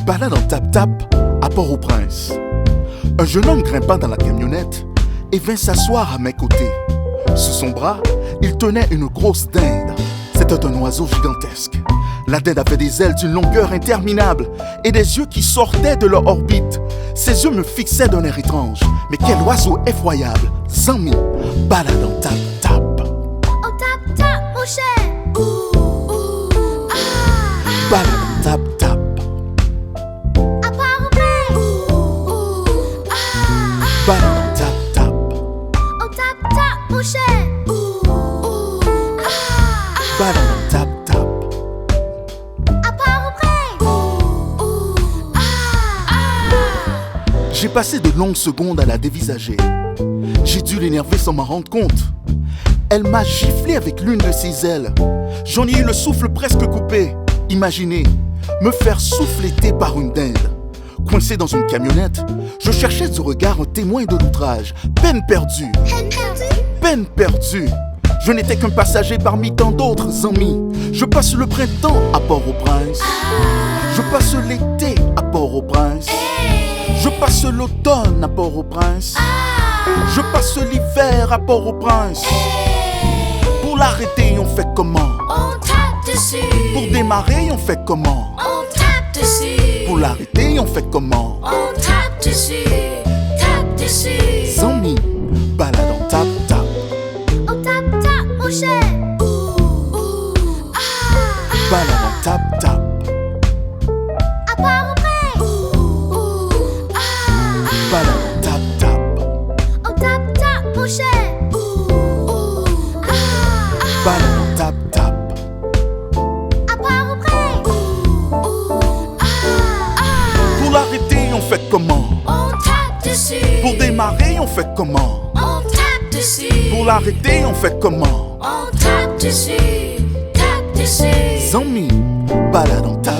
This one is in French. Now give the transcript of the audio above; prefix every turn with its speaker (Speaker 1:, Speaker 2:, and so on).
Speaker 1: Balade en tap-tap à Port-au-Prince. Un jeune homme grimpa dans la camionnette et vint s'asseoir à mes côtés. Sous son bras, il tenait une grosse dinde. C'était un oiseau gigantesque. La dinde avait des ailes d'une longueur interminable et des yeux qui sortaient de leur orbite. Ses yeux me fixaient d'un air étrange. Mais quel oiseau effroyable! Zami, balade en tap-tap.
Speaker 2: En tap-tap, mon cher.
Speaker 1: Balade en tap-tap.
Speaker 2: À Port-au-Prince.
Speaker 1: Balade en tap-tap.
Speaker 2: En tap-tap, mon cher.
Speaker 1: Balade en tap-tap.
Speaker 2: À Port-au-Prince.
Speaker 1: J'ai passé de longues secondes à la dévisager. J'ai dû l'énerver sans m'en rendre compte. Elle m'a giflé avec l'une de ses ailes. J'en ai eu le souffle presque coupé. Imaginez, me faire souffleter par une dinde. Coincé dans une camionnette, je cherchais du regard un témoin de l'outrage. Peine perdue, peine perdue. Je n'étais qu'un passager parmi tant d'autres amis. Je passe le printemps à Port-au-Prince. Je passe l'été à Port-au-Prince. Je passe l'automne à Port-au-Prince. Je passe l'hiver à Port-au-Prince. Pour l'arrêter, on fait comment?
Speaker 2: On tape dessus.
Speaker 1: Pour démarrer, on fait comment?
Speaker 2: On tape dessus.
Speaker 1: Pour l'arrêter, on fait comment?
Speaker 2: On tape dessus. Tape dessus.
Speaker 1: Zami, balade en tap-tap.
Speaker 2: On tap-tap, mon cher.
Speaker 1: Balade en tap-tap.
Speaker 2: À Port-au-Prince.
Speaker 1: Balade en tap-tap.
Speaker 2: On tap-tap, mon cher.
Speaker 1: Balade en tap-tap.
Speaker 2: À Port-au-Prince.
Speaker 1: Pour l'arrêter, on fait comment?
Speaker 2: On tape dessus.
Speaker 1: Pour démarrer, on fait comment?
Speaker 2: On tape dessus.
Speaker 1: Pour l'arrêter, on fait comment?
Speaker 2: On tape dessus. Tape dessus.
Speaker 1: Zami, balade en tap-tap.